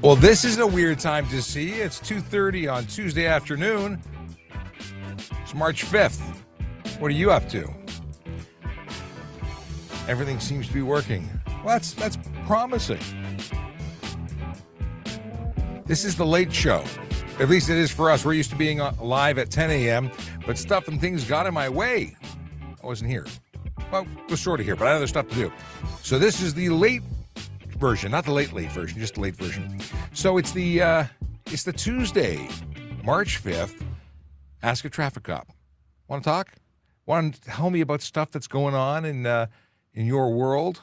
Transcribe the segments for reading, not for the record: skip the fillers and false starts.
Well, this isn't a weird time to see. It's 2:30 on Tuesday afternoon. It's March 5th. What are you up to? Everything seems to be working. Well, that's promising. This is the late show. At least it is for us. We're used to being live at 10 a.m., but stuff and things got in my way. I wasn't here. Well, was sort of here, but I had other stuff to do. So this is the late version, not the late version, just the late version. So it's the Tuesday, March 5th, Ask a Traffic Cop. Want to talk? Want to tell me about stuff that's going on in your world,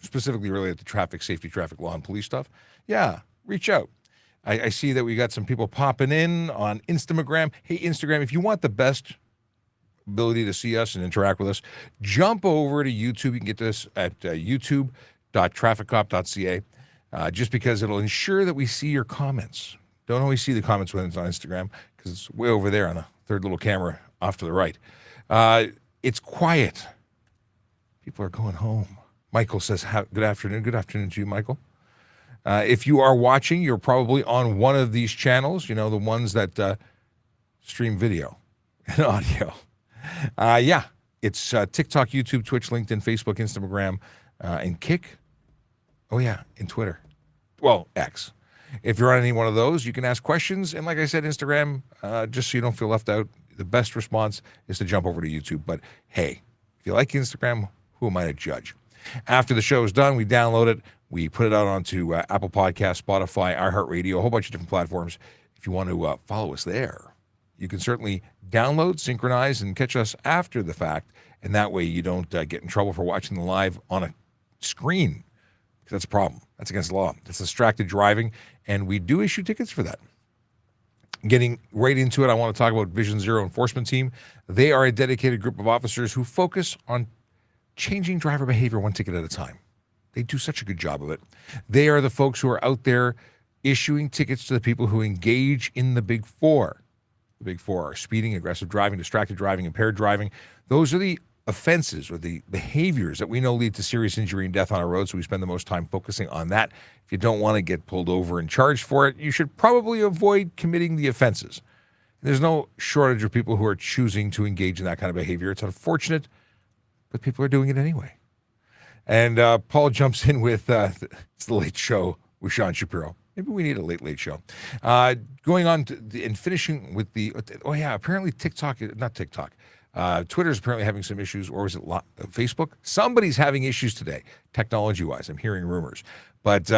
specifically related to traffic safety, traffic law, and police stuff? Yeah, reach out. I see that we got some people popping in on Instagram. Hey, Instagram, if you want the best ability to see us and interact with us, jump over to YouTube. You can get this at youtube.trafficcop.ca, just because it'll ensure that we see your comments. Don't always see the comments when it's on Instagram because it's way over there on the third little camera off to the right. It's quiet. People are going home. Michael says, good afternoon. Good afternoon to you, Michael. If you are watching, you're probably on one of these channels, the ones that stream video and audio. Yeah, it's TikTok, YouTube, Twitch, LinkedIn, Facebook, Instagram, and Kick. Oh, yeah, and Twitter. Well, X. If you're on any one of those, you can ask questions. And like I said, Instagram, just so you don't feel left out, the best response is to jump over to YouTube. But hey, if you like Instagram, who am I to judge? After the show is done, we download it. We put it out onto Apple Podcasts, Spotify, iHeartRadio, a whole bunch of different platforms. If you want to follow us there, you can certainly download, synchronize, and catch us after the fact. And that way you don't get in trouble for watching the live on a screen. Because that's a problem. That's against the law. That's distracted driving. And we do issue tickets for that. Getting right into it, I want to talk about Vision Zero Enforcement Team. They are a dedicated group of officers who focus on changing driver behavior one ticket at a time. They do such a good job of it. They are the folks who are out there issuing tickets to the people who engage in the Big Four. The Big Four are speeding, aggressive driving, distracted driving, impaired driving. Those are the offenses or the behaviors that we know lead to serious injury and death on our roads, so we spend the most time focusing on that. If you don't want to get pulled over and charged for it, you should probably avoid committing the offenses. There's no shortage of people who are choosing to engage in that kind of behavior. It's unfortunate, but people are doing it anyway. And Paul jumps in with it's the Late Show with Sean Shapiro. Maybe we need a late show. Going on and finishing with apparently Twitter's apparently having some issues, or was it Facebook? Somebody's having issues today, technology-wise. I'm hearing rumors. But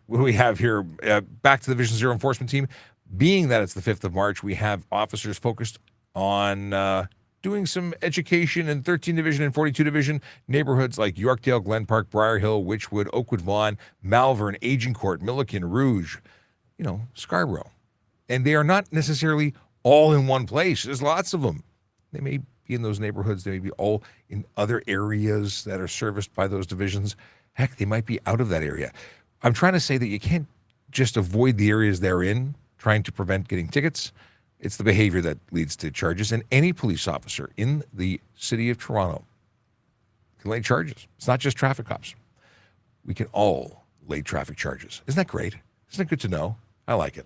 what do we have here? Back to the Vision Zero Enforcement Team. Being that it's the 5th of March, we have officers focused on doing some education in 13 Division and 42 Division neighborhoods like Yorkdale, Glen Park, Briar Hill, Witchwood, Oakwood, Vaughan, Malvern, Agincourt, Milliken, Rouge, Scarborough. And they are not necessarily all in one place. There's lots of them. They may be in those neighborhoods. They may be all in other areas that are serviced by those divisions. Heck, they might be out of that area. I'm trying to say that you can't just avoid the areas they're in, trying to prevent getting tickets. It's the behavior that leads to charges. And any police officer in the city of Toronto can lay charges. It's not just traffic cops. We can all lay traffic charges. Isn't that great? Isn't it good to know? I like it.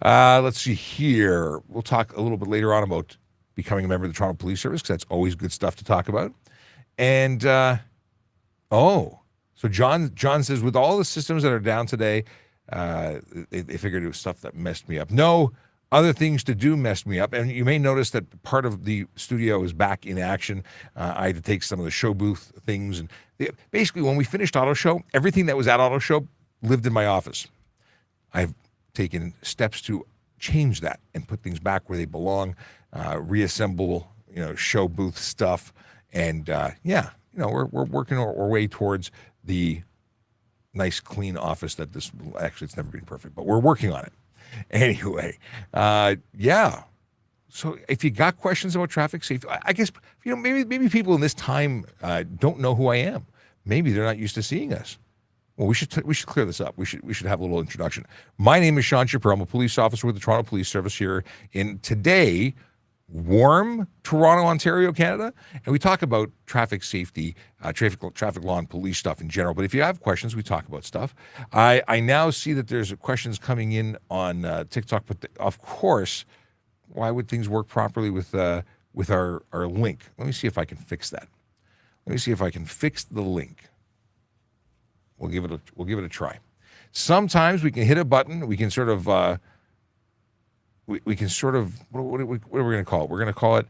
Let's see here. We'll talk a little bit later on about becoming a member of the Toronto Police Service, because that's always good stuff to talk about. And, so John says, with all the systems that are down today, they figured it was stuff that messed me up. No, other things to do messed me up. And you may notice that part of the studio is back in action. I had to take some of the show booth things. And basically, when we finished Auto Show, everything that was at Auto Show lived in my office. I've taken steps to change that and put things back where they belong, reassemble, show booth stuff. And, we're working our way towards the nice, clean office that it's never been perfect, but we're working on it. Anyway, So if you got questions about traffic safety, I guess, maybe people in this time don't know who I am. Maybe they're not used to seeing us. Well, we should clear this up. We should have a little introduction. My name is Sean Shapiro. I'm a police officer with the Toronto Police Service here. And today, warm Toronto, Ontario, Canada, and we talk about traffic safety, traffic law, and police stuff in general. But if you have questions, we talk about stuff. I now see that there's questions coming in on TikTok, but of course, why would things work properly with our link? Let me see if I can fix that. Let me see if I can fix the link. We'll give it a try. Sometimes we can hit a button. We can sort of we can sort of what are we going to call it? We're going to call it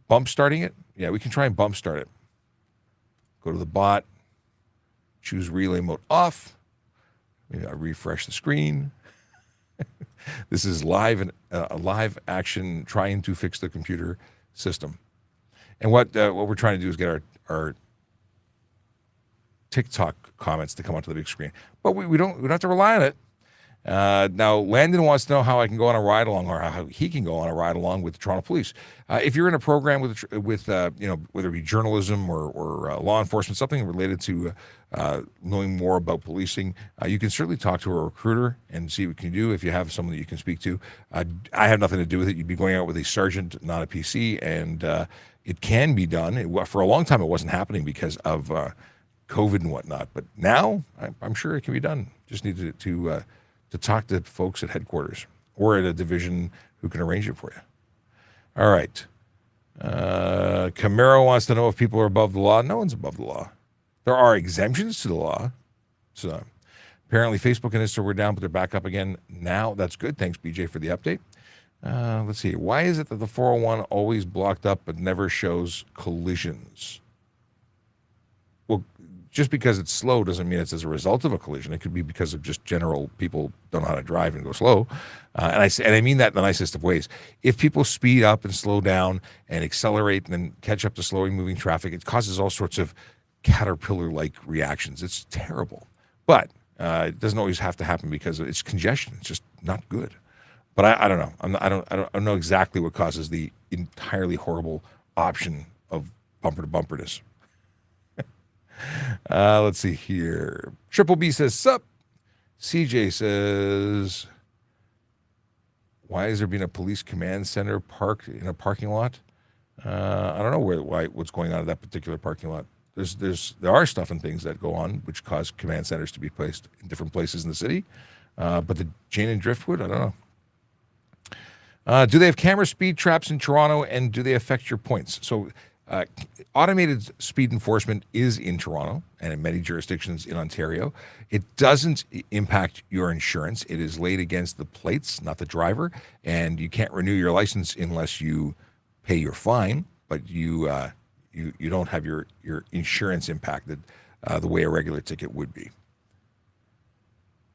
bump starting it. Yeah, we can try and bump start it. Go to the bot. Choose relay mode off. Maybe I'll refresh the screen. This is live and a live action trying to fix the computer system. And what we're trying to do is get our TikTok comments to come onto the big screen, but we don't have to rely on it. Now, Landon wants to know how I can go on a ride along, or how he can go on a ride along with the Toronto Police. If you're in a program with whether it be journalism or law enforcement, something related to knowing more about policing, you can certainly talk to a recruiter and see what you can do. If you have someone that you can speak to, I have nothing to do with it. You'd be going out with a sergeant, not a PC, and it can be done. For a long time, it wasn't happening because of COVID and whatnot, but now I'm sure it can be done. Just need to talk to folks at headquarters or at a division who can arrange it for you. All right. Camaro wants to know if people are above the law. No one's above the law. There are exemptions to the law. So apparently Facebook and Insta were down, but they're back up again now. That's good. Thanks, BJ, for the update. Let's see. Why is it that the 401 always blocked up but never shows collisions? Well, just because it's slow doesn't mean it's as a result of a collision. It could be because of just general people don't know how to drive and go slow. And I mean that in the nicest of ways. If people speed up and slow down and accelerate and then catch up to slowly moving traffic, it causes all sorts of caterpillar-like reactions. It's terrible. But it doesn't always have to happen because it's congestion. It's just not good. But I don't know. I don't know exactly what causes the entirely horrible option of bumper-to-bumperness. Let's see here. Triple B says, sup. CJ says, why is there being a police command center parked in a parking lot? I don't know what's going on at that particular parking lot. There are stuff and things that go on which cause command centers to be placed in different places in the city. But the Jane and Driftwood, I don't know. Do they have camera speed traps in Toronto, and do they affect your points? So automated speed enforcement is in Toronto and in many jurisdictions in Ontario. It doesn't impact your insurance. It is laid against the plates, not the driver, and you can't renew your license unless you pay your fine, but you don't have your insurance impacted the way a regular ticket would be.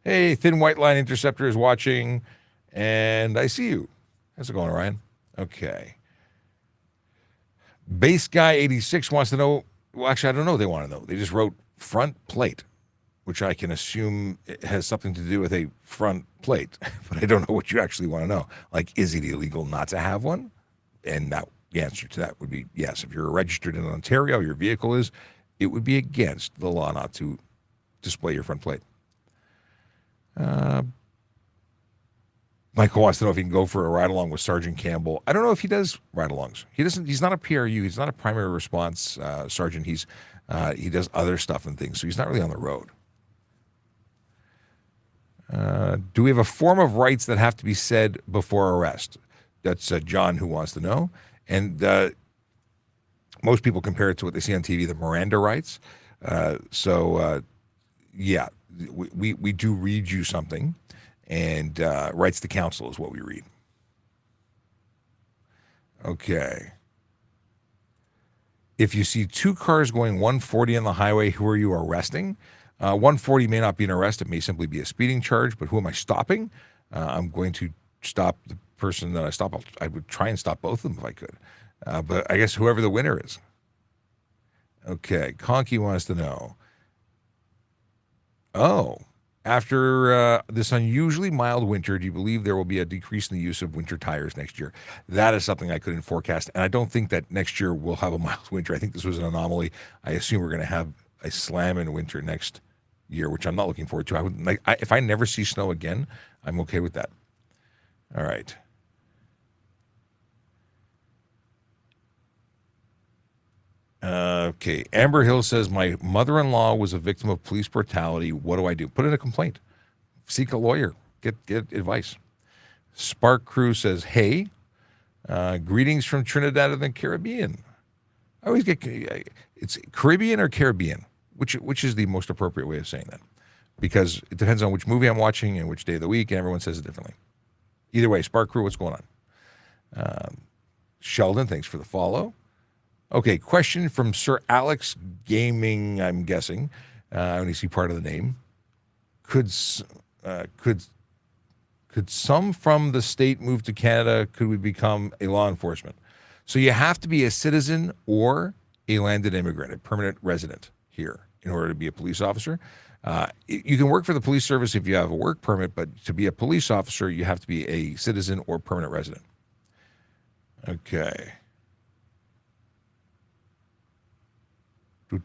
Hey, Thin White Line Interceptor is watching, and I see you. How's it going, Ryan? Okay. Base Guy 86 wants to know, well, actually, I don't know what they want to know. They just wrote front plate, which I can assume it has something to do with a front plate, but I don't know what you actually want to know. Like, is it illegal not to have one? And that, the answer to that would be yes. If you're registered in Ontario, your vehicle is, it would be against the law not to display your front plate. Michael wants to know if he can go for a ride-along with Sergeant Campbell. I don't know if he does ride-alongs. He's not a PRU. He's not a primary response sergeant. He does other stuff and things, so he's not really on the road. Do we have a form of rights that have to be said before arrest? That's John who wants to know. And most people compare it to what they see on TV, the Miranda rights. Yeah, we do read you something. And rights to counsel is what we read. Okay. If you see two cars going 140 on the highway, who are you arresting? 140 may not be an arrest. It may simply be a speeding charge. But who am I stopping? I'm going to stop the person that I stop. I would try and stop both of them if I could. But I guess whoever the winner is. Okay. Conky wants to know. Oh. After this unusually mild winter, do you believe there will be a decrease in the use of winter tires next year? That is something I couldn't forecast, and I don't think that next year we'll have a mild winter. I think this was an anomaly. I assume we're going to have a slam in winter next year, which I'm not looking forward to. If I never see snow again, I'm okay with that. All right. Okay. Amber Hill says, my mother-in-law was a victim of police brutality. What do I do? Put in a complaint. Seek a lawyer. Get advice. Spark Crew says, hey, greetings from Trinidad and the Caribbean. I always get, it's Caribbean or Caribbean? Which is the most appropriate way of saying that? Because it depends on which movie I'm watching and which day of the week, and everyone says it differently. Either way, Spark Crew, what's going on? Sheldon, thanks for the follow. Okay, question from Sir Alex Gaming, I'm guessing. I only see part of the name. Could some from the state move to Canada? Could we become a law enforcement? So you have to be a citizen or a landed immigrant, a permanent resident here in order to be a police officer. You can work for the police service if you have a work permit, but to be a police officer, you have to be a citizen or permanent resident. Okay. A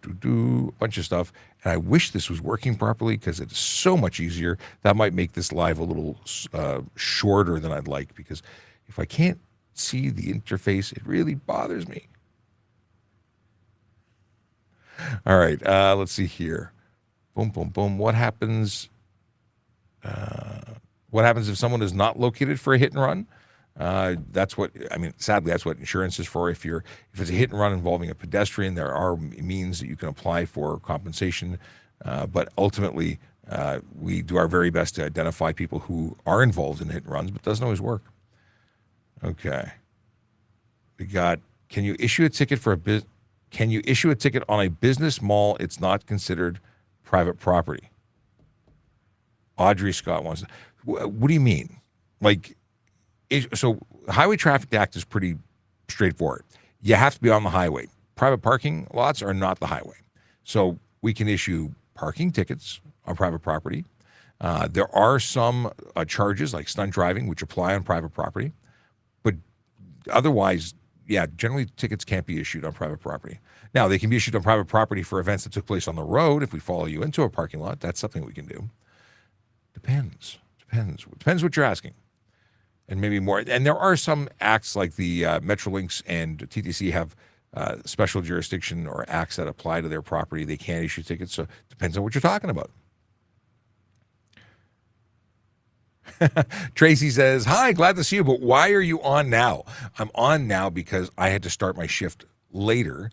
bunch of stuff. And I wish this was working properly because it's so much easier. That might make this live a little shorter than I'd like, because if I can't see the interface, it really bothers me. All right, let's see here. Boom, boom, boom. What happens if someone is not located for a hit and run? Sadly, that's what insurance is for. If it's a hit and run involving a pedestrian, there are means that you can apply for compensation. But ultimately, we do our very best to identify people who are involved in hit and runs, but it doesn't always work. Okay. We got, can you issue a ticket on a business mall? It's not considered private property. Audrey Scott wants to, what do you mean? So Highway Traffic Act is pretty straightforward. You have to be on the highway. Private parking lots are not the highway. So we can issue parking tickets on private property. There are some charges like stunt driving, which apply on private property. But otherwise, generally tickets can't be issued on private property. Now, they can be issued on private property for events that took place on the road. If we follow you into a parking lot, that's something we can do. Depends what you're asking. And maybe more. And there are some acts like the Metrolinx and TTC have special jurisdiction or acts that apply to their property. They can't issue tickets, so it depends on what you're talking about. Tracy says, hi, glad to see you, but why are you on now? I'm on now because I had to start my shift later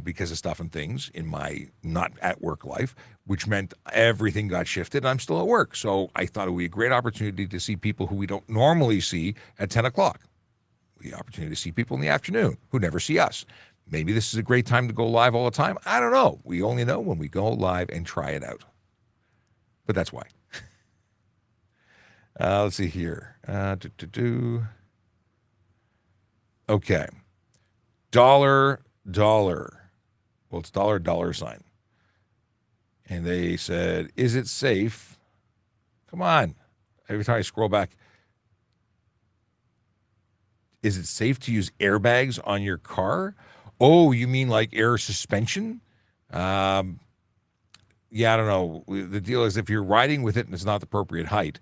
because of stuff and things in my not at work life, which meant everything got shifted and I'm still at work. So I thought it would be a great opportunity to see people who we don't normally see at 10 o'clock. The opportunity to see people in the afternoon who never see us. Maybe this is a great time to go live all the time. I don't know. We only know when we go live and try it out. But that's why. Let's see here. Okay. Dollar. Well, it's $. And they said, is it safe? Come on. Every time I scroll back. Is it safe to use airbags on your car? Oh, you mean like air suspension? I don't know. The deal is if you're riding with it and it's not the appropriate height,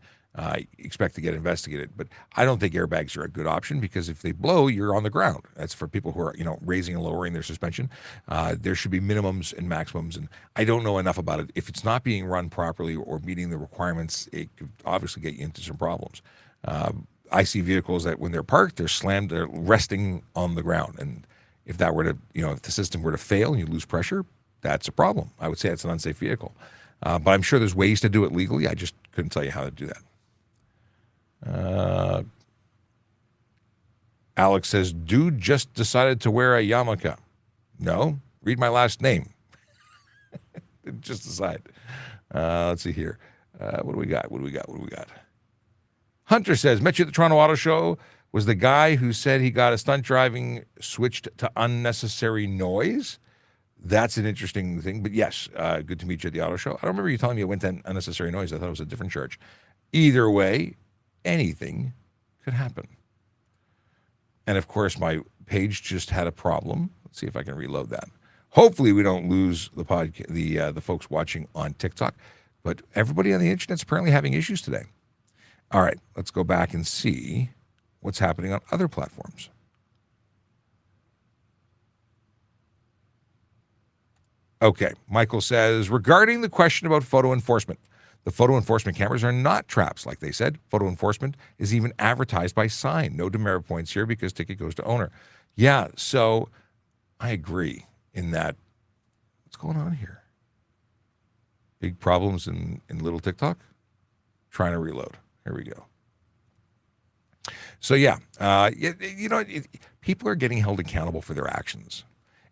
expect to get investigated. But I don't think airbags are a good option because if they blow, you're on the ground. That's for people who are, raising and lowering their suspension. There should be minimums and maximums, and I don't know enough about it. If it's not being run properly or meeting the requirements, it could obviously get you into some problems. I see vehicles that when they're parked, they're resting on the ground. And if that were to, if the system were to fail and you lose pressure, that's a problem. I would say it's an unsafe vehicle. But I'm sure there's ways to do it legally. I just couldn't tell you how to do that. Alex says, dude just decided to wear a yarmulke. No, read my last name. Didn't just decide. Let's see here. What do we got? Hunter says, met you at the Toronto Auto Show. Was the guy who said he got a stunt driving switched to unnecessary noise? That's an interesting thing. But yes, good to meet you at the auto show. I don't remember you telling me it went to unnecessary noise. I thought it was a different charge. Either way, anything could happen. And of course, my page just had a problem. Let's see if I can reload that. Hopefully, we don't lose the folks watching on TikTok. But everybody on the internet's apparently having issues today. All right, let's go back and see what's happening on other platforms. Okay. Michael says, regarding the question about photo enforcement, the photo enforcement cameras are not traps, like they said. Photo enforcement is even advertised by sign. No demerit points here because ticket goes to owner. Yeah, so I agree in that. What's going on here? Big problems in little TikTok? Trying to reload. Here we go. So yeah, people are getting held accountable for their actions.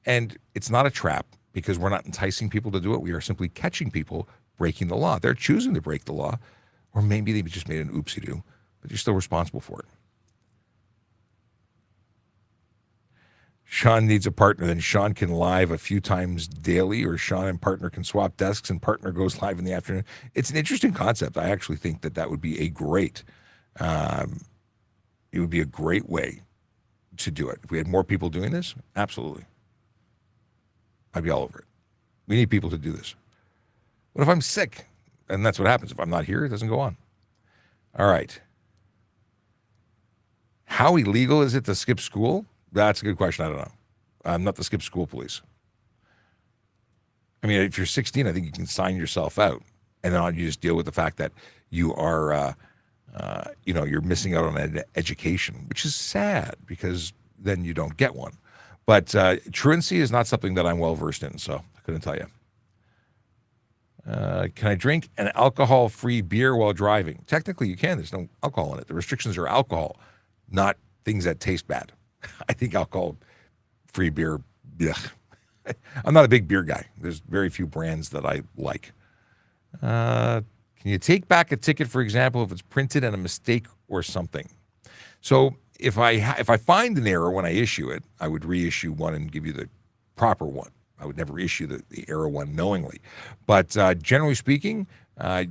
And it's not a trap because we're not enticing people to do it. We are simply catching people breaking the law. They're choosing to break the law, or maybe they just made an oopsie-doo, but you're still responsible for it. Sean needs a partner. Then Sean can live a few times daily, or Sean and partner can swap desks and partner goes live in the afternoon. It's an interesting concept. I actually think that would be a great, it would be a great way to do it. If we had more people doing this, absolutely. I'd be all over it. We need people to do this. What if I'm sick? And that's what happens. If I'm not here, it doesn't go on. All right. How illegal is it to skip school? That's a good question. I don't know. I'm not the skip school police. I mean, if you're 16, I think you can sign yourself out. And then you just deal with the fact that you are, you're missing out on an education, which is sad because then you don't get one. But truancy is not something that I'm well-versed in, so I couldn't tell you. Can I drink an alcohol-free beer while driving? Technically, you can. There's no alcohol in it. The restrictions are alcohol, not things that taste bad. I think alcohol-free beer, ugh. I'm not a big beer guy. There's very few brands that I like. Can you take back a ticket, for example, if it's printed and a mistake or something? So if I find an error when I issue it, I would reissue one and give you the proper one. I would never issue the error one knowingly. But generally speaking,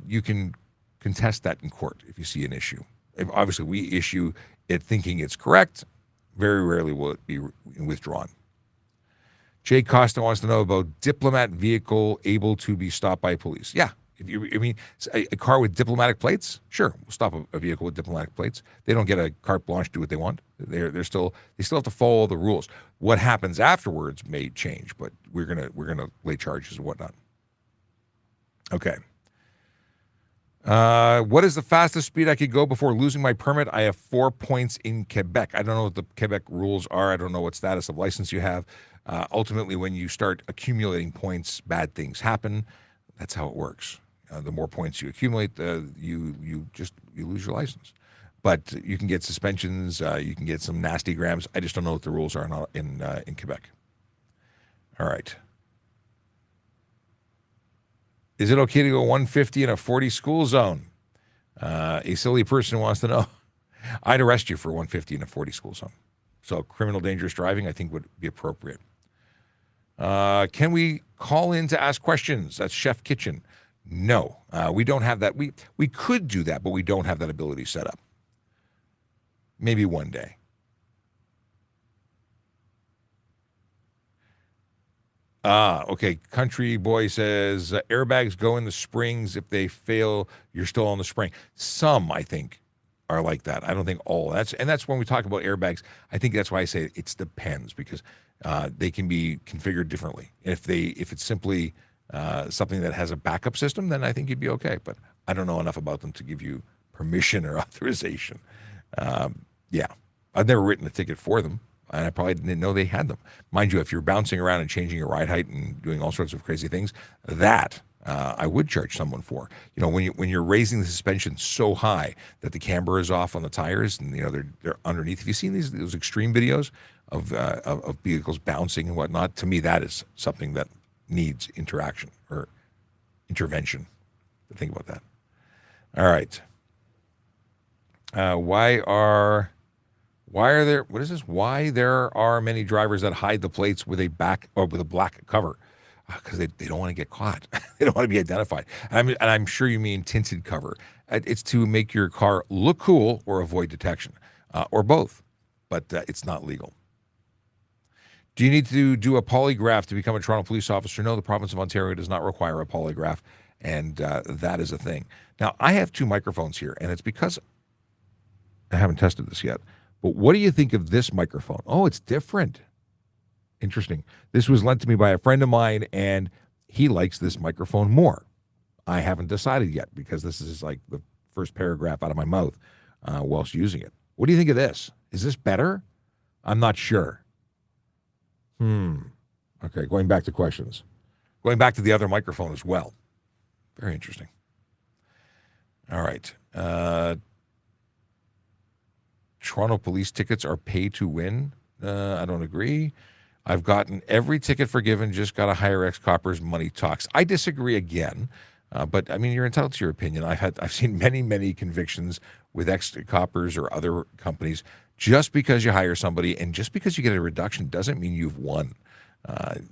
you can contest that in court if you see an issue. If obviously we issue it thinking it's correct, very rarely will it be withdrawn. Jay Costa wants to know about diplomat vehicle able to be stopped by police. Yeah. A car with diplomatic plates, sure, we'll stop a vehicle with diplomatic plates. They don't get a carte blanche to do what they want. They still have to follow the rules. What happens afterwards may change, but we're gonna lay charges and whatnot. Okay. What is the fastest speed I could go before losing my permit? I have 4 points in Quebec. I don't know what the Quebec rules are. I don't know what status of license you have. Ultimately, when you start accumulating points, bad things happen. That's how it works. The more points you accumulate, you lose your license. But you can get suspensions. You can get some nasty grams. I just don't know what the rules are in Quebec. All right. Is it okay to go 150 in a 40 school zone? A silly person wants to know. I'd arrest you for 150 in a 40 school zone. So criminal dangerous driving, I think, would be appropriate. Can we call in to ask questions? That's Chef Kitchen. No, we don't have that. We could do that, but we don't have that ability set up. Maybe one day. Okay. Country Boy says airbags go in the springs. If they fail, you're still on the spring. Some, I think, are like that. I don't think all. That's when we talk about airbags. I think that's why I say it depends because they can be configured differently. If it's simply something that has a backup system, then I think you'd be okay. But I don't know enough about them to give you permission or authorization. Yeah, I've never written a ticket for them, and I probably didn't know they had them. Mind you, if you're bouncing around and changing your ride height and doing all sorts of crazy things, that I would charge someone for. You know, when you're raising the suspension so high that the camber is off on the tires and they're underneath. Have you seen those extreme videos of vehicles bouncing and whatnot? To me, that is something that needs interaction or intervention. Think about that. All right. Why are there? What is this? Why there are many drivers that hide the plates with a black cover? Because they don't want to get caught. They don't want to be identified. And I'm sure you mean tinted cover. It's to make your car look cool or avoid detection, or both. But it's not legal. Do you need to do a polygraph to become a Toronto police officer? No, the province of Ontario does not require a polygraph, and that is a thing. Now, I have two microphones here, and it's because I haven't tested this yet. But what do you think of this microphone? Oh, it's different. Interesting. This was lent to me by a friend of mine, and he likes this microphone more. I haven't decided yet because this is like the first paragraph out of my mouth whilst using it. What do you think of this? Is this better? I'm not sure. Okay, going back to questions. Going back to the other microphone as well. Very interesting. All right. Toronto police tickets are pay to win. I don't agree. I've gotten every ticket forgiven, just got to hire ex-coppers, money talks. I disagree again, but I mean, you're entitled to your opinion. I've seen many convictions with ex-coppers or other companies. Just because you hire somebody and just because you get a reduction doesn't mean you've won.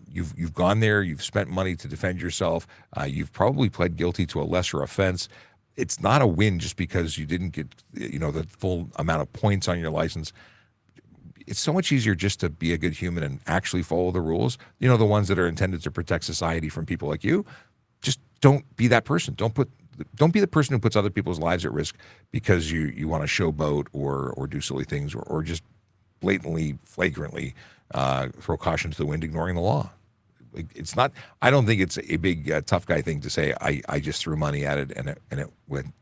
You've gone there, you've spent money to defend yourself, you've probably pled guilty to a lesser offense. It's not a win just because you didn't get, the full amount of points on your license. It's so much easier just to be a good human and actually follow the rules. The ones that are intended to protect society from people like you. Just don't be that person. Don't be the person who puts other people's lives at risk because you want to showboat or do silly things or just blatantly, flagrantly throw caution to the wind, ignoring the law. It's not. I don't think it's a big tough guy thing to say. I just threw money at it and it went,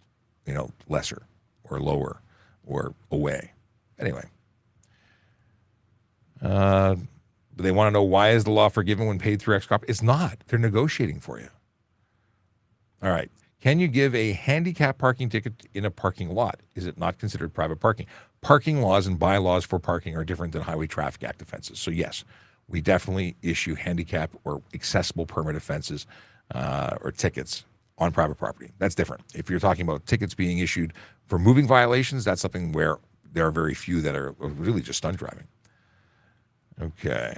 lesser or lower or away. Anyway, they want to know, why is the law forgiven when paid through ex-cop? It's not. They're negotiating for you. All right. Can you give a handicap parking ticket in a parking lot? Is it not considered private parking? Parking laws and bylaws for parking are different than Highway Traffic Act offenses. So yes, we definitely issue handicap or accessible permit offenses or tickets on private property. That's different. If you're talking about tickets being issued for moving violations, that's something where there are very few that are really just stunt driving. Okay.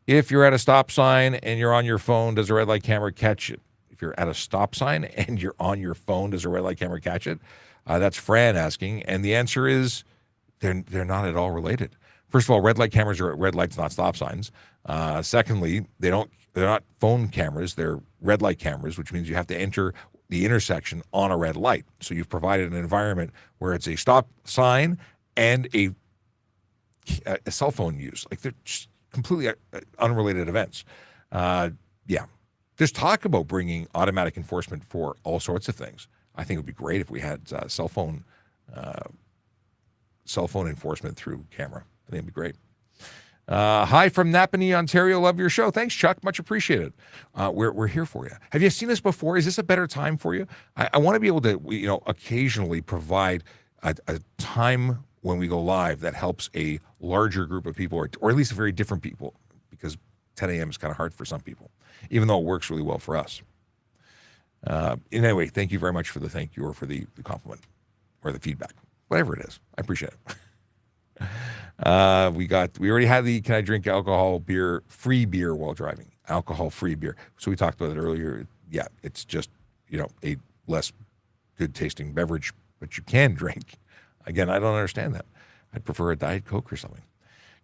If you're at a stop sign and you're on your phone, does a red light camera catch it? If you're at a stop sign and you're on your phone, does a red light camera catch it? That's Fran asking. And the answer is they're not at all related. First of all, red light cameras are at red lights, not stop signs. Secondly, they're not phone cameras. They're red light cameras, which means you have to enter the intersection on a red light. So you've provided an environment where it's a stop sign and a cell phone use. Like, they're just completely unrelated events. Yeah. There's talk about bringing automatic enforcement for all sorts of things. I think it would be great if we had cell phone enforcement through camera. I think it'd be great. Hi from Napanee, Ontario. Love your show. Thanks, Chuck. Much appreciated. We're here for you. Have you seen this before? Is this a better time for you? I want to be able to, occasionally provide a time when we go live that helps a larger group of people, or at least very different people, because 10 a.m. is kind of hard for some people, even though it works really well for us. Anyway, thank you very much for the thank you or for the compliment or the feedback, whatever it is. I appreciate it. We already had the, can I drink free beer while driving? Alcohol-free beer. So we talked about it earlier. Yeah, it's just, a less good tasting beverage, but you can drink. Again, I don't understand that. I'd prefer a Diet Coke or something.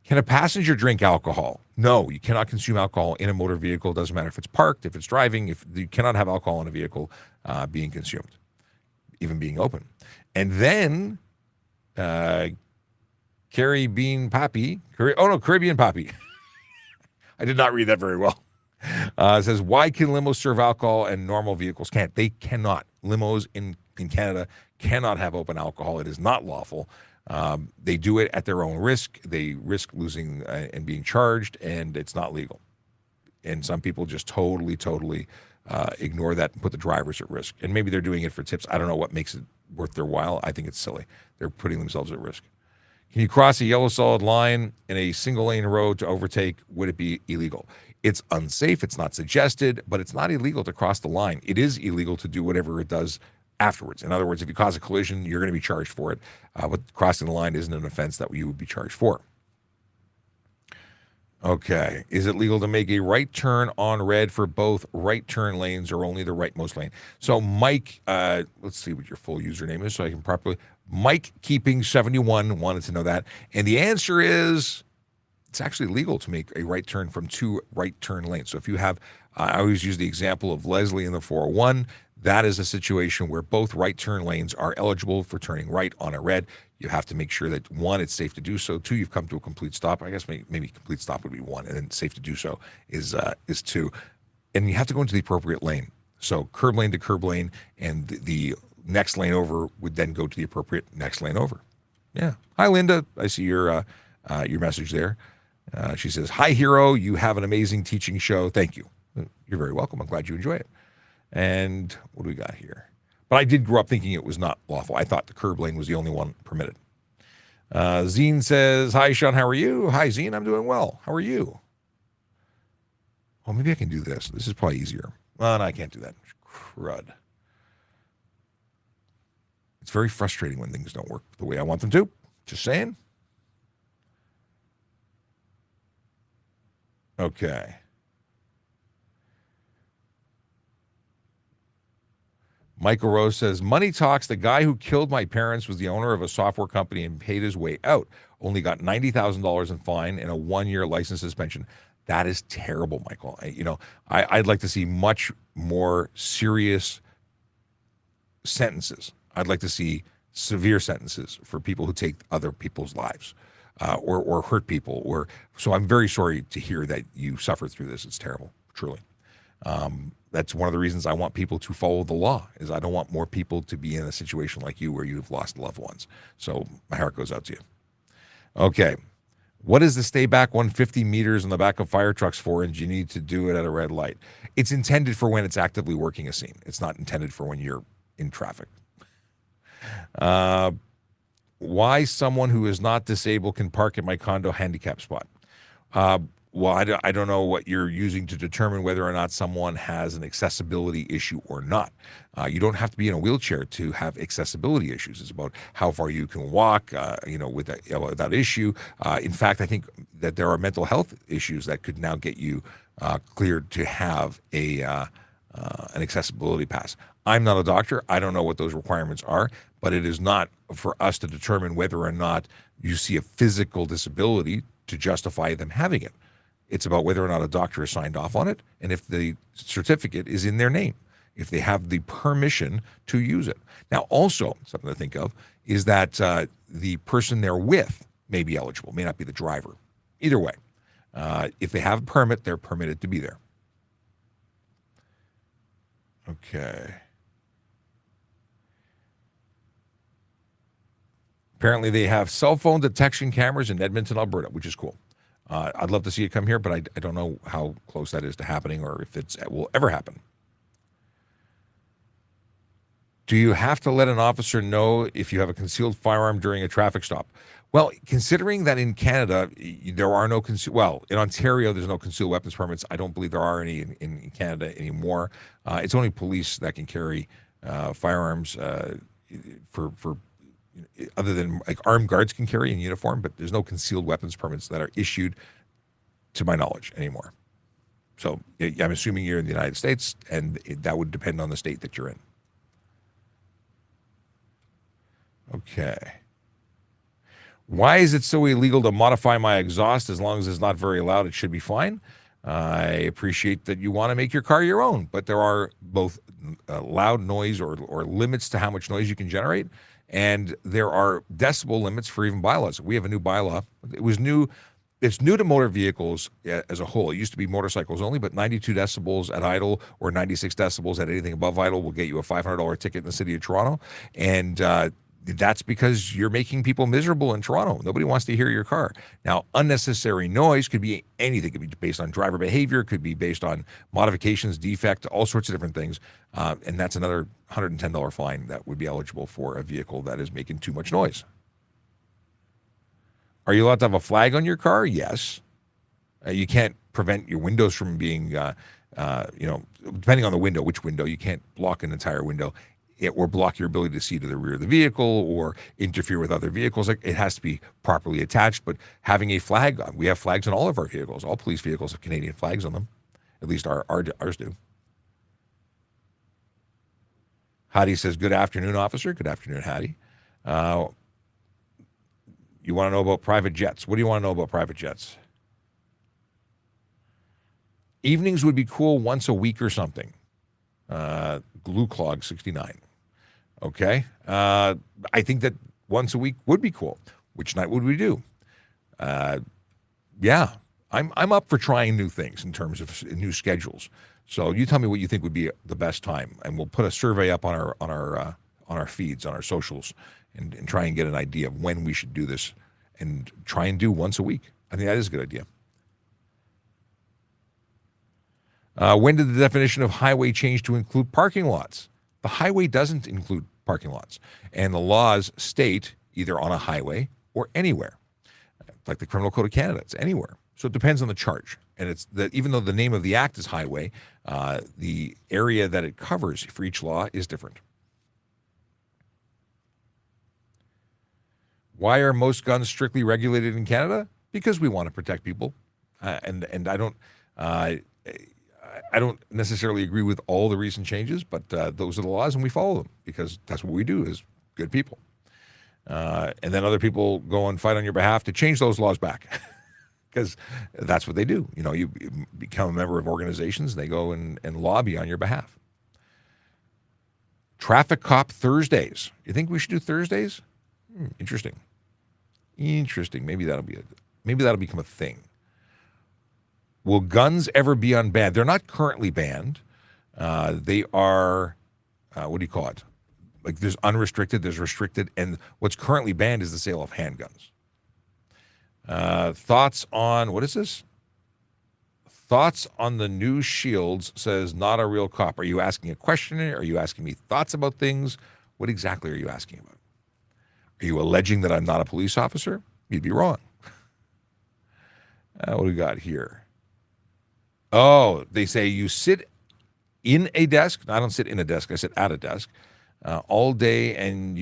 Can a passenger drink alcohol? No, you cannot consume alcohol in a motor vehicle. It doesn't matter if it's parked, if it's driving. If you cannot have alcohol in a vehicle being consumed, even being open. And then Caribbean Poppy. I did not read that very well. It says, why can limos serve alcohol and normal vehicles can't? They cannot. Limos in Canada cannot have open alcohol. It is not lawful. They do it at their own risk. They risk losing and being charged, and it's not legal. And some people just totally ignore that and put the drivers at risk. And maybe they're doing it for tips. I don't know what makes it worth their while. I think it's silly. They're putting themselves at risk. Can you cross a yellow solid line in a single lane road to overtake? Would it be illegal? It's unsafe. It's not suggested, but it's not illegal to cross the line. It is illegal to do whatever it does afterwards. In other words, if you cause a collision, you're going to be charged for it. But crossing the line isn't an offense that you would be charged for. Okay. Is it legal to make a right turn on red for both right turn lanes or only the rightmost lane? So Mike, let's see what your full username is so I can properly. Mike Keeping 71 wanted to know that. And the answer is it's actually legal to make a right turn from two right turn lanes. So if you have, I always use the example of Leslie in the 401. That is a situation where both right turn lanes are eligible for turning right on a red. You have to make sure that, one, it's safe to do so. Two, you've come to a complete stop. I guess maybe complete stop would be one, and then safe to do so is two. And you have to go into the appropriate lane. So curb lane to curb lane, and the next lane over would then go to the appropriate next lane over. Yeah. Hi, Linda. I see your message there. She says, "Hi, hero. You have an amazing teaching show. Thank you." You're very welcome. I'm glad you enjoy it. And what do we got here? But I did grow up thinking it was not lawful. I thought the curb lane was the only one permitted. Zine says, "Hi, Sean. How are you?" Hi, Zine. I'm doing well. How are you? Oh, maybe I can do this. This is probably easier. Well, no, I can't do that. Crud. It's very frustrating when things don't work the way I want them to. Just saying. Okay. Michael Rose says, "Money talks. The guy who killed my parents was the owner of a software company and paid his way out. Only got $90,000 in fine and a 1-year license suspension." That is terrible, Michael. I'd like to see much more serious sentences. I'd like to see severe sentences for people who take other people's lives or hurt people. So I'm very sorry to hear that you suffered through this. It's terrible, truly. That's one of the reasons I want people to follow the law, is I don't want more people to be in a situation like you where you've lost loved ones. So my heart goes out to you. Okay. What is the stay back 150 meters in the back of fire trucks for, and you need to do it at a red light? It's intended for when it's actively working a scene. It's not intended for when you're in traffic. Why someone who is not disabled can park at my condo handicap spot? Well, I don't know what you're using to determine whether or not someone has an accessibility issue or not. You don't have to be in a wheelchair to have accessibility issues. It's about how far you can walk, without issue. In fact, I think that there are mental health issues that could now get you cleared to have an accessibility pass. I'm not a doctor. I don't know what those requirements are, but it is not for us to determine whether or not you see a physical disability to justify them having it. It's about whether or not a doctor has signed off on it, and if the certificate is in their name, if they have the permission to use it. Now, also, something to think of is that the person they're with may be eligible, may not be the driver. Either way, if they have a permit, they're permitted to be there. Okay. Apparently, they have cell phone detection cameras in Edmonton, Alberta, which is cool. I'd love to see it come here, but I don't know how close that is to happening or if it will ever happen. Do you have to let an officer know if you have a concealed firearm during a traffic stop? Well, considering that in Canada, there are no in Ontario, there's no concealed weapons permits. I don't believe there are any in Canada anymore. It's only police that can carry firearms for other than like armed guards can carry in uniform, but there's no concealed weapons permits that are issued to my knowledge anymore. So I'm assuming you're in the United States, and that would depend on the state that you're in. Okay. Why is it so illegal to modify my exhaust? As long as it's not very loud, it should be fine. I appreciate that you want to make your car your own, but there are both loud noise or limits to how much noise you can generate. And there are decibel limits for even bylaws. We have a new bylaw. It's new to motor vehicles as a whole. It used to be motorcycles only, but 92 decibels at idle or 96 decibels at anything above idle will get you a $500 ticket in the city of Toronto. And that's because you're making people miserable in Toronto. Nobody wants to hear your car. Now, unnecessary noise could be anything. It could be based on driver behavior. It could be based on modifications, defect, all sorts of different things. And that's another $110 fine that would be eligible for a vehicle that is making too much noise. Are you allowed to have a flag on your car? Yes. You can't prevent your windows from being, depending on the window, which window, you can't block an entire window. Or block your ability to see to the rear of the vehicle or interfere with other vehicles. It has to be properly attached, but having a flag, we have flags on all of our vehicles. All police vehicles have Canadian flags on them. At least ours do. Hattie says, good afternoon, officer. Good afternoon, Hattie. You want to know about private jets? What do you want to know about private jets? Evenings would be cool once a week or something. Glue Clog 69. Okay. I think that once a week would be cool. Which night would we do? Yeah, I'm up for trying new things in terms of new schedules. So you tell me what you think would be the best time, and we'll put a survey up on our feeds, on our socials, and try and get an idea of when we should do this, and try and do once a week. I think that is a good idea. When did the definition of highway change to include parking lots? The highway doesn't include parking lots, and the laws state either on a highway or anywhere. Like the Criminal Code of Canada, it's anywhere. So it depends on the charge. And it's that even though the name of the act is highway, the area that it covers for each law is different. Why are most guns strictly regulated in Canada? Because we want to protect people, and I don't necessarily agree with all the recent changes, but those are the laws, and we follow them because that's what we do as good people. And then other people go and fight on your behalf to change those laws back, because that's what they do. You know, you become a member of organizations, they go and lobby on your behalf. Traffic Cop Thursdays. You think we should do Thursdays? Interesting. Maybe that'll become a thing. Will guns ever be unbanned? They're not currently banned. They are, what do you call it? Like there's unrestricted, there's restricted, and what's currently banned is the sale of handguns. Thoughts on, what is this? Thoughts on the new shields, says not a real cop. Are you asking a question? Are you asking me thoughts about things? What exactly are you asking about? Are you alleging that I'm not a police officer? You'd be wrong. What do we got here? Oh, they say you sit in a desk. No, I don't sit in a desk. I sit at a desk all day, and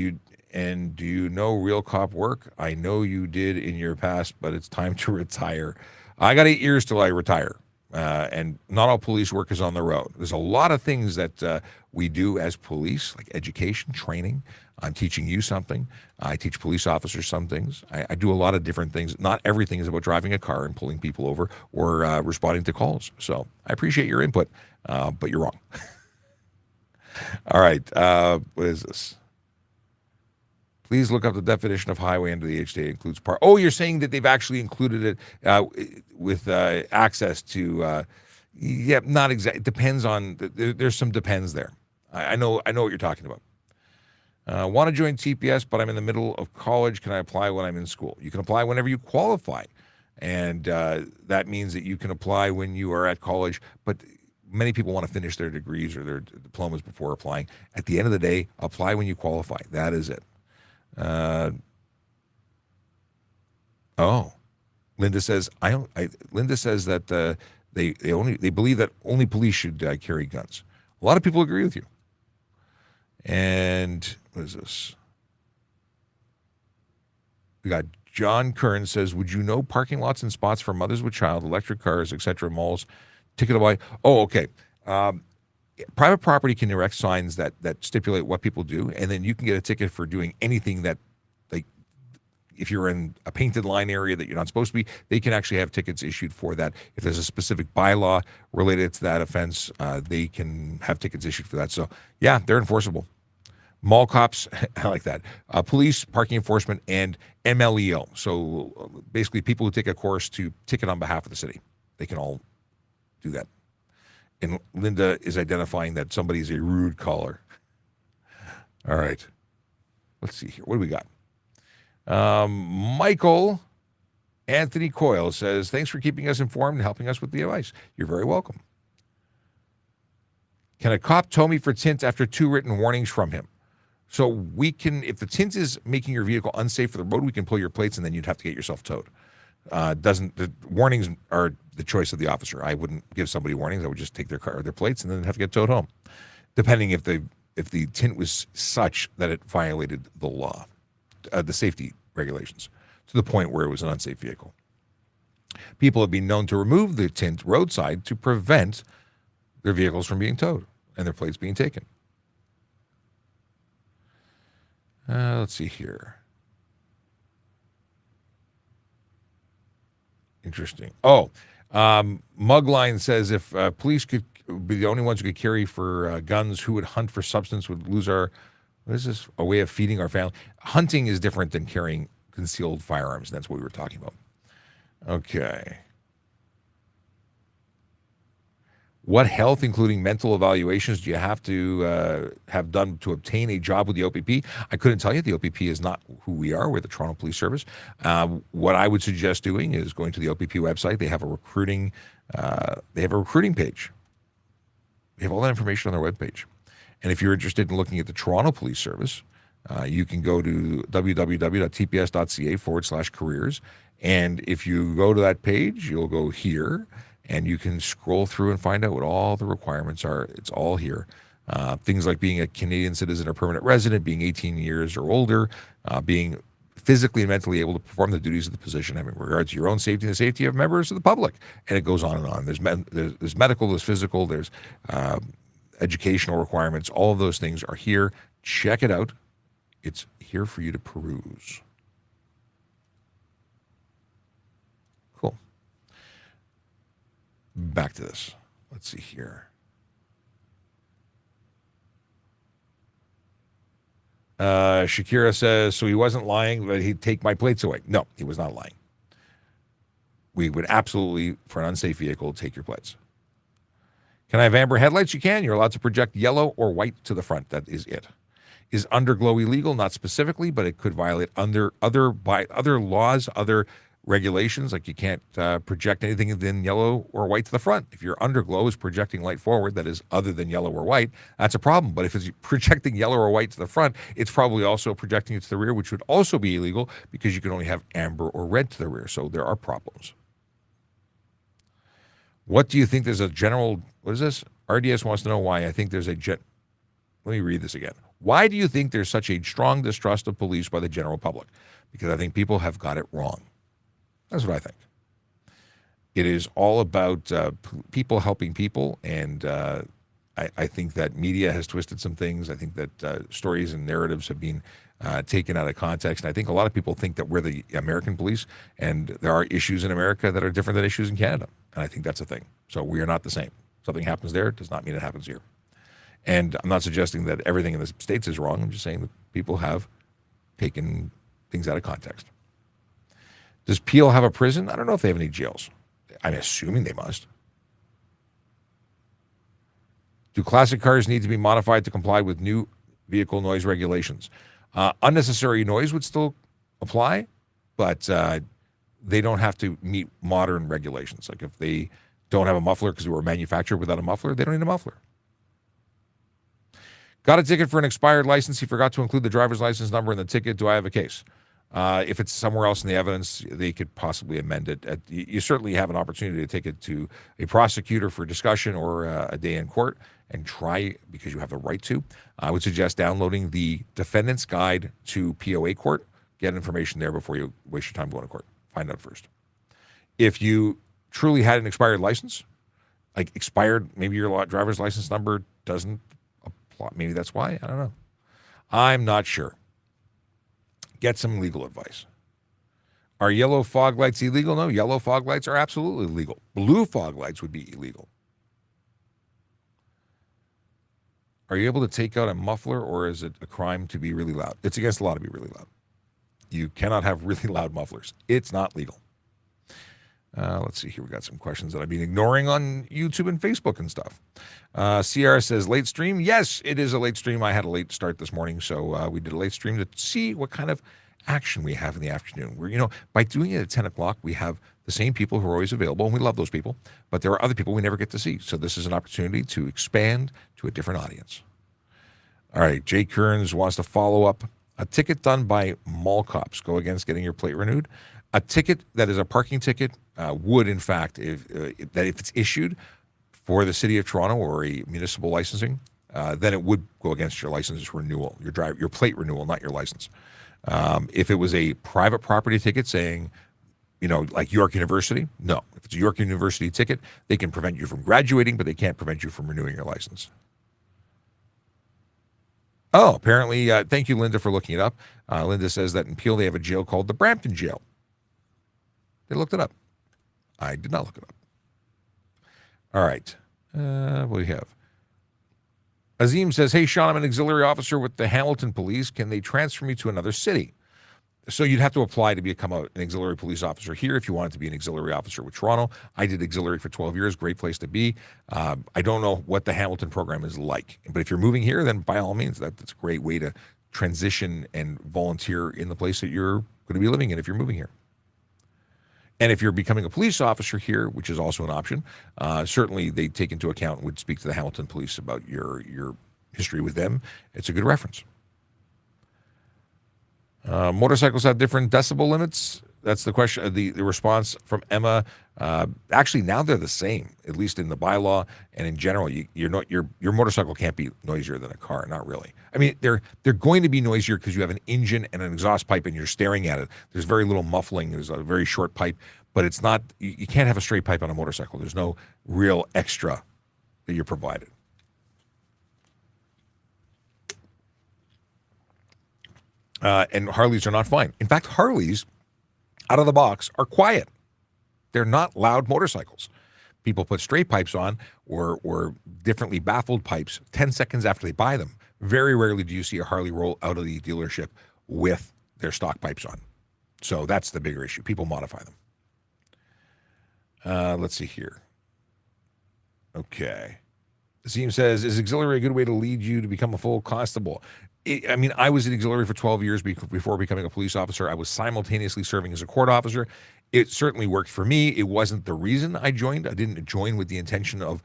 do you know real cop work? I know you did in your past, but it's time to retire. I got 8 years till I retire, and not all police work is on the road. There's a lot of things that we do as police, like education, training. I'm teaching you something. I teach police officers some things. I do a lot of different things. Not everything is about driving a car and pulling people over or responding to calls. So I appreciate your input, but you're wrong. All right. What is this? Please look up the definition of highway under the HTA includes park. Oh, you're saying that they've actually included it with access to, yeah, not exactly. It depends on, there's some depends there. I know what you're talking about. Want to join TPS, but I'm in the middle of college. Can I apply when I'm in school? You can apply whenever you qualify. And that means that you can apply when you are at college, but many people want to finish their degrees or their diplomas before applying. At the end of the day, apply when you qualify. That is it. Linda says Linda says that they believe that only police should carry guns. A lot of people agree with you. And what is this? We got John Kern says, would you know parking lots and spots for mothers with child, electric cars, etc., malls, ticket to buy? Oh, okay. Private property can erect signs that stipulate what people do, and then you can get a ticket for doing anything that, like, if you're in a painted line area that you're not supposed to be, they can actually have tickets issued for that. If there's a specific bylaw related to that offense, they can have tickets issued for that. So, yeah, they're enforceable. Mall cops, I like that. Police, parking enforcement, and MLEO. So basically people who take a course to ticket on behalf of the city. They can all do that. And Linda is identifying that somebody is a rude caller. All right. Let's see here. What do we got? Michael Anthony Coyle says, thanks for keeping us informed and helping us with the advice. You're very welcome. Can a cop tow me for tint after 2 written warnings from him? So we can, if the tint is making your vehicle unsafe for the road, we can pull your plates and then you'd have to get yourself towed. The warnings are the choice of the officer. I wouldn't give somebody warnings. I would just take their car or their plates and then have to get towed home, depending if the tint was such that it violated the law, the safety regulations, to the point where it was an unsafe vehicle. People have been known to remove the tint roadside to prevent their vehicles from being towed and their plates being taken. Let's see here. Interesting. Mugline says if police could be the only ones who could carry for guns, who would hunt for substance would lose our What is this? A way of feeding our family? Hunting is different than carrying concealed firearms. That's what we were talking about. Okay. What health, including mental evaluations, do you have to have done to obtain a job with the OPP? I couldn't tell you. The OPP is not who we are. We're the Toronto Police Service. What I would suggest doing is going to the OPP website. They have a recruiting. They have a recruiting page. They have all that information on their webpage. And if you're interested in looking at the Toronto Police Service, you can go to www.tps.ca/careers. And if you go to that page, you'll go here. And you can scroll through and find out what all the requirements are. It's all here. Things like being a Canadian citizen or permanent resident, being 18 years or older, being physically and mentally able to perform the duties of the position, having regard to your own safety and the safety of members of the public. And it goes on and on. There's medical, there's physical, there's educational requirements. All of those things are here. Check it out. It's here for you to peruse. Cool. Back to this. Let's see here. Shakira says, so he wasn't lying, but he'd take my plates away. No, he was not lying. We would absolutely, for an unsafe vehicle, take your plates. Can I have amber headlights? You can. You're allowed to project yellow or white to the front. That is it. Is underglow illegal? Not specifically, but it could violate other laws, other regulations, like you can't project anything than yellow or white to the front. If your underglow is projecting light forward that is other than yellow or white, that's a problem. But if it's projecting yellow or white to the front, it's probably also projecting it to the rear, which would also be illegal because you can only have amber or red to the rear. So there are problems. What do you think there's a general, what is this? RDS wants to know why I think there's a let me read this again. Why do you think there's such a strong distrust of police by the general public? Because I think people have got it wrong. That's what I think. It is all about people helping people, and I think that media has twisted some things. I think that stories and narratives have been taken out of context, and I think a lot of people think that we're the American police, and there are issues in America that are different than issues in Canada, and I think that's a thing. So we are not the same. Something happens there does not mean it happens here. And I'm not suggesting that everything in the States is wrong. I'm just saying that people have taken things out of context. Does Peel have a prison? I don't know if they have any jails. I'm assuming they must. Do classic cars need to be modified to comply with new vehicle noise regulations? Unnecessary noise would still apply, but they don't have to meet modern regulations. Like if they don't have a muffler because they were manufactured without a muffler, they don't need a muffler. Got a ticket for an expired license. He forgot to include the driver's license number in the ticket. Do I have a case? If it's somewhere else in the evidence, they could possibly amend it. You certainly have an opportunity to take it to a prosecutor for discussion or a day in court and try, because you have the right to. I would suggest downloading the defendant's guide to POA court. Get information there before you waste your time going to court. Find out first. If you truly had an expired license, like expired, maybe your driver's license number doesn't apply. Maybe that's why. I don't know. I'm not sure. Get some legal advice. Are yellow fog lights illegal? No, yellow fog lights are absolutely legal. Blue fog lights would be illegal. Are you able to take out a muffler, or is it a crime to be really loud? It's against the law to be really loud. You cannot have really loud mufflers. It's not legal. Let's see here. We got some questions that I've been ignoring on YouTube and Facebook and stuff. CR says, late stream. Yes, it is a late stream. I had a late start this morning, so we did a late stream to see what kind of action we have in the afternoon. We're, by doing it at 10 o'clock, we have the same people who are always available, and we love those people, but there are other people we never get to see. So this is an opportunity to expand to a different audience. All right, Jay Kearns wants to follow up. A ticket done by mall cops go against getting your plate renewed. A ticket that is a parking ticket would, in fact, if it's issued for the City of Toronto or a municipal licensing, then it would go against your license renewal, your plate renewal, not your license. If it was a private property ticket saying, like York University, no. If it's a York University ticket, they can prevent you from graduating, but they can't prevent you from renewing your license. Oh, apparently, thank you, Linda, for looking it up. Linda says that in Peel they have a jail called the Brampton Jail. They looked it up. I did not look it up. All right. What do we have? Azim says, hey, Sean, I'm an auxiliary officer with the Hamilton Police. Can they transfer me to another city? So you'd have to apply to become an auxiliary police officer here if you wanted to be an auxiliary officer with Toronto. I did auxiliary for 12 years. Great place to be. I don't know what the Hamilton program is like, but if you're moving here, then by all means, that's a great way to transition and volunteer in the place that you're going to be living in if you're moving here. And if you're becoming a police officer here, which is also an option, certainly they take into account and would speak to the Hamilton Police about your history with them. It's a good reference. Motorcycles have different decibel limits. That's the question. The response from Emma. Actually, now they're the same, at least in the bylaw and in general. Your motorcycle can't be noisier than a car. Not really. I mean, they're going to be noisier because you have an engine and an exhaust pipe and you're staring at it. There's very little muffling. There's a very short pipe, but it's not. You can't have a straight pipe on a motorcycle. There's no real extra that you're provided. And Harleys are not fine. In fact, Harleys, out of the box, are quiet. They're not loud motorcycles. People put straight pipes on or differently baffled pipes 10 seconds after they buy them. Very rarely do you see a Harley roll out of the dealership with their stock pipes on. So that's the bigger issue. People modify them. Let's see here. Okay. Azim says, is auxiliary a good way to lead you to become a full constable? I mean, I was an auxiliary for 12 years before becoming a police officer. I was simultaneously serving as a court officer. It certainly worked for me. It wasn't the reason I joined. I didn't join with the intention of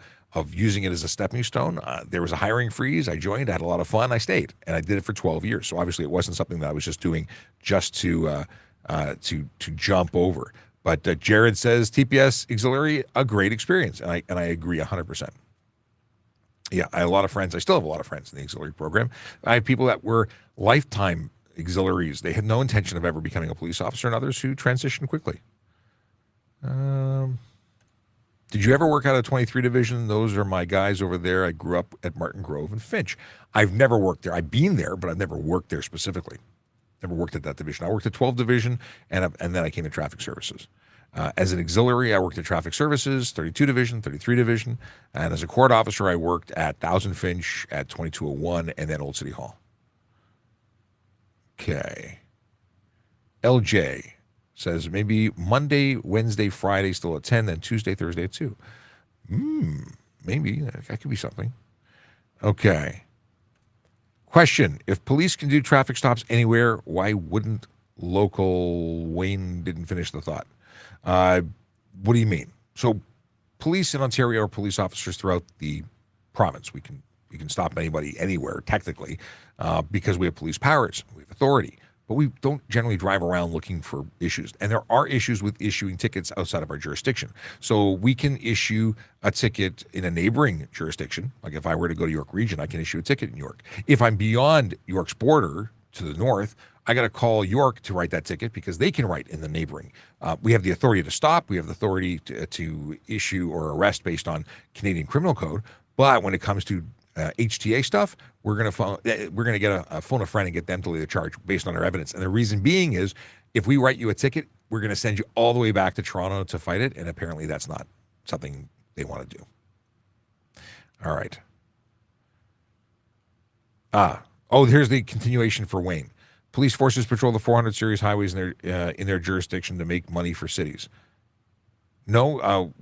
using it as a stepping stone. There was a hiring freeze. I joined. I had a lot of fun. I stayed, and I did it for 12 years. So obviously, it wasn't something that I was just doing just to jump over. But Jared says TPS auxiliary, a great experience, and I agree 100%. Yeah, I have a lot of friends. I still have a lot of friends in the auxiliary program. I have people that were lifetime auxiliaries. They had no intention of ever becoming a police officer, and others who transitioned quickly. Did you ever work out of 23 Division? Those are my guys over there. I grew up at Martin Grove and Finch. I've never worked there. I've been there, but I've never worked there specifically. Never worked at that division. I worked at 12 Division, and then I came to Traffic Services. As an auxiliary, I worked at Traffic Services, 32 Division, 33 Division. And as a court officer, I worked at 1000 Finch, at 2201, and then Old City Hall. Okay. LJ says maybe Monday, Wednesday, Friday still at 10, then Tuesday, Thursday at 2. Maybe. That could be something. Okay. Question. If police can do traffic stops anywhere, why wouldn't local... Wayne didn't finish the thought. What do you mean? So police in Ontario are police officers throughout the province. You can stop anybody anywhere, technically, because we have police powers, we have authority. But we don't generally drive around looking for issues. And there are issues with issuing tickets outside of our jurisdiction. So we can issue a ticket in a neighboring jurisdiction. Like if I were to go to York Region, I can issue a ticket in York. If I'm beyond York's border to the north, I got to call York to write that ticket because they can write in the neighboring. We have the authority to stop. We have the authority to issue or arrest based on Canadian Criminal Code. But when it comes to HTA stuff, we're going to get a phone a friend and get them to lay the charge based on our evidence. And the reason being is if we write you a ticket, we're going to send you all the way back to Toronto to fight it. And apparently that's not something they want to do. All right. Here's the continuation for Wayne. Police forces patrol the 400 series highways in their jurisdiction to make money for cities. No,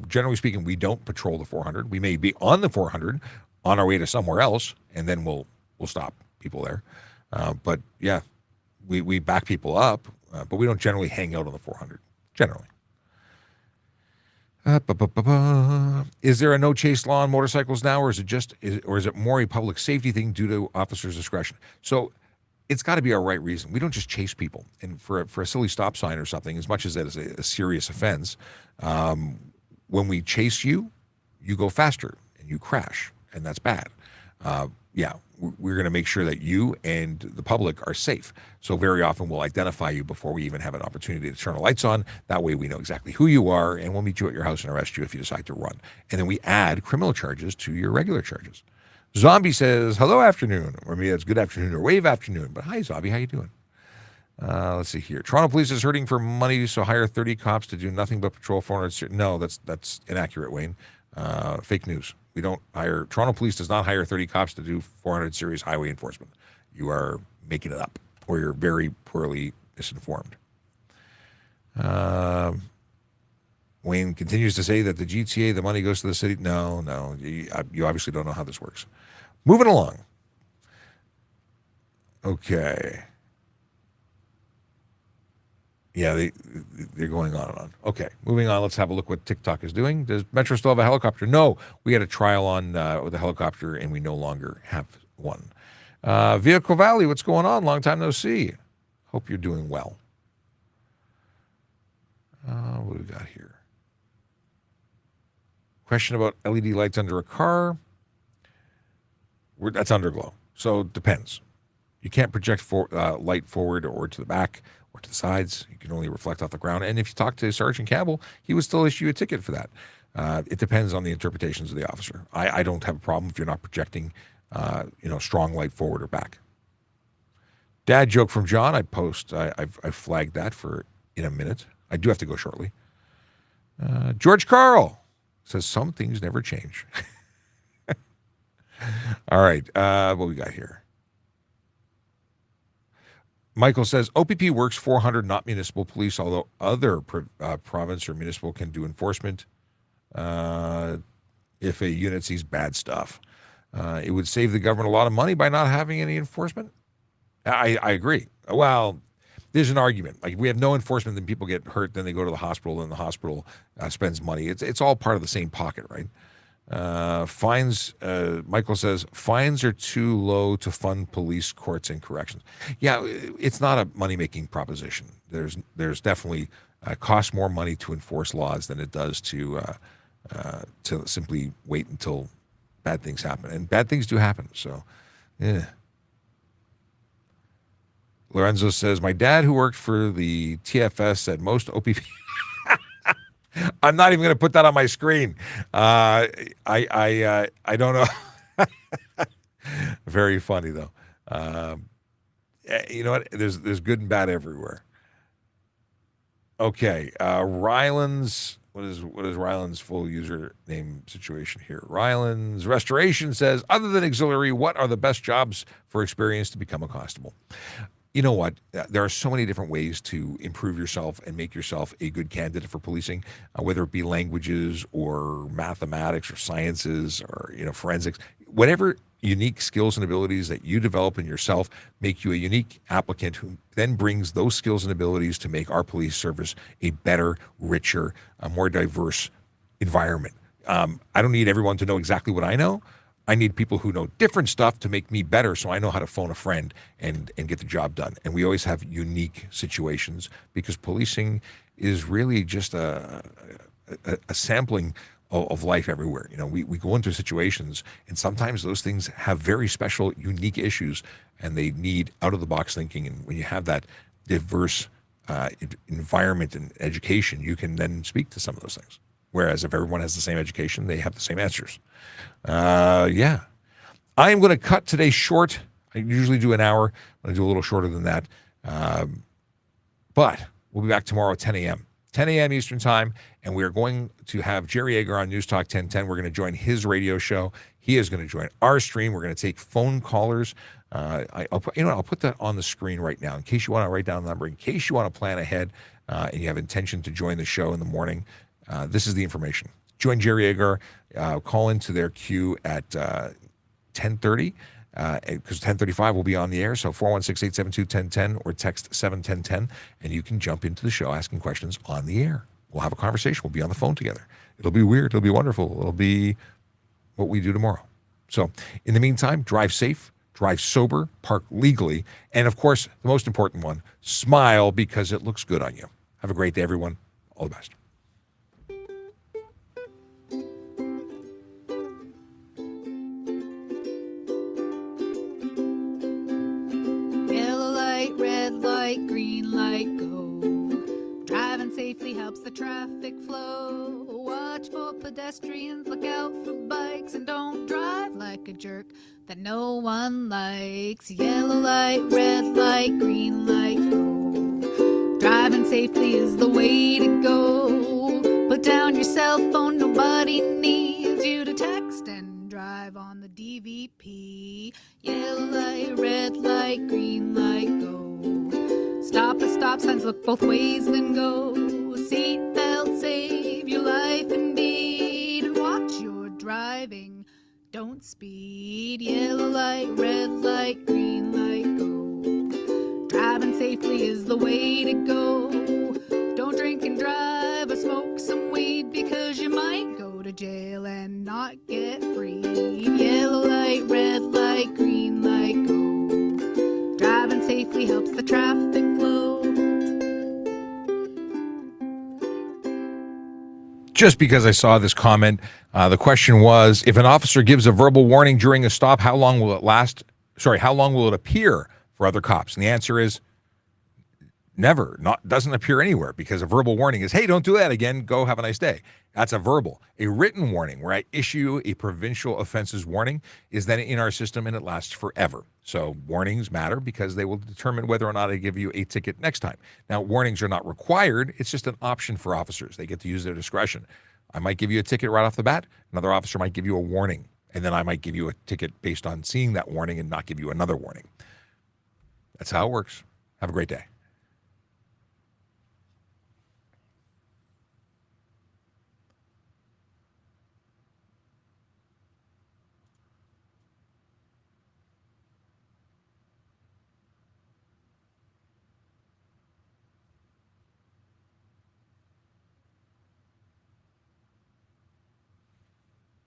generally speaking, we don't patrol the 400. We may be on the 400 on our way to somewhere else, and then we'll stop people there. But yeah, we back people up, but we don't generally hang out on the 400. Generally. Is there a no chase law on motorcycles now, or is it more a public safety thing due to officers' discretion? So it's got to be our right reason. We don't just chase people. And for a silly stop sign or something, as much as that is a serious offense, when we chase you, you go faster and you crash, and that's bad. We're going to make sure that you and the public are safe. So very often we'll identify you before we even have an opportunity to turn the lights on. That way we know exactly who you are, and we'll meet you at your house and arrest you if you decide to run. And then we add criminal charges to your regular charges. Zombie says, hello afternoon, or maybe that's good afternoon or wave afternoon, but hi Zombie, how you doing? Let's see here. Toronto police is hurting for money, so hire 30 cops to do nothing but patrol 400. No, that's inaccurate, Wayne. Fake news. We don't hire, Toronto Police does not hire 30 cops to do 400 serious highway enforcement. You are making it up, or you're very poorly misinformed. Wayne continues to say that the GTA, the money goes to the city. No, you obviously don't know how this works. Moving along. Okay. Yeah, they're going on and on. Okay, moving on. Let's have a look what TikTok is doing. Does Metro still have a helicopter? No, we had a trial on with a helicopter, and we no longer have one. Vehicle Valley, what's going on? Long time no see. Hope you're doing well. What do we got here? Question about LED lights under a car. That's underglow, so it depends. You can't project light forward or to the back or to the sides. You can only reflect off the ground. And if you talk to Sergeant Campbell, he would still issue a ticket for that. It depends on the interpretations of the officer. I don't have a problem if you're not projecting, strong light forward or back. Dad joke from John. I flagged that for in a minute. I do have to go shortly. George Carl says some things never change. All right. What we got here? Michael says, OPP works 400, not municipal police, although other province or municipal can do enforcement if a unit sees bad stuff. It would save the government a lot of money by not having any enforcement. I agree. Well, there's an argument. Like, if we have no enforcement, then people get hurt, then they go to the hospital, and the hospital spends money. It's all part of the same pocket, right? Fines, Michael says, fines are too low to fund police, courts, and corrections. Yeah, it's not a money-making proposition. There's definitely costs more money to enforce laws than it does to simply wait until bad things happen. And bad things do happen, so, yeah. Lorenzo says, my dad, who worked for the TFS, said most OPP... I'm not even going to put that on my screen. I don't know. Very funny, though. You know what? There's good and bad everywhere. Okay. Ryland's, what is Ryland's full username situation here? Ryland's Restoration says, other than auxiliary, what are the best jobs for experience to become a constable? You know what? There are so many different ways to improve yourself and make yourself a good candidate for policing, whether it be languages or mathematics or sciences or, forensics. Whatever unique skills and abilities that you develop in yourself make you a unique applicant who then brings those skills and abilities to make our police service a better, richer, more diverse environment. I don't need everyone to know exactly what I know. I need people who know different stuff to make me better, so I know how to phone a friend and get the job done. And we always have unique situations because policing is really just a sampling of life everywhere. We go into situations, and sometimes those things have very special, unique issues, and they need out-of-the-box thinking. And when you have that diverse environment and education, you can then speak to some of those things. Whereas if everyone has the same education, they have the same answers. Yeah. I am going to cut today short. I usually do an hour. I'm going to do a little shorter than that. But we'll be back tomorrow at 10 a.m. 10 a.m. Eastern Time, and we are going to have Jerry Agar on News Talk 1010. We're going to join his radio show. He is going to join our stream. We're going to take phone callers. I'll put that on the screen right now in case you want to write down the number, in case you want to plan ahead and you have intention to join the show in the morning. This is the information. Join Jerry Agar. Call into their queue at 10:30 because 10:35 will be on the air. So 416-872-1010 or text 71010, and you can jump into the show asking questions on the air. We'll have a conversation. We'll be on the phone together. It'll be weird. It'll be wonderful. It'll be what we do tomorrow. So in the meantime, drive safe, drive sober, park legally, and of course, the most important one, smile because it looks good on you. Have a great day, everyone. All the best. Red light, green light, go. Driving safely helps the traffic flow. Watch for pedestrians, look out for bikes, and don't drive like a jerk that no one likes. Yellow light, red light, green light, go. Driving safely is the way to go. Put down your cell phone, nobody needs you to text and drive on the DVP. Yellow light, red light, green light, go. Stop at stop signs, look both ways, then go. Seatbelt, save your life indeed. And watch your driving, don't speed. Yellow light, red light, green light, go. Driving safely is the way to go. Don't drink and drive or smoke some weed, because you might go to jail and not get free. Yellow light, red light, green light, go. Driving safely helps the traffic flow. Just because I saw this comment, the question was, if an officer gives a verbal warning during a stop, how long will it last? Sorry, how long will it appear for other cops? And the answer is never. Doesn't appear anywhere, because a verbal warning is, hey, don't do that again. Go have a nice day. That's a verbal. A written warning, where I issue a provincial offenses warning, is then in our system and it lasts forever. So warnings matter because they will determine whether or not I give you a ticket next time. Now, warnings are not required. It's just an option for officers. They get to use their discretion. I might give you a ticket right off the bat. Another officer might give you a warning, and then I might give you a ticket based on seeing that warning and not give you another warning. That's how it works. Have a great day.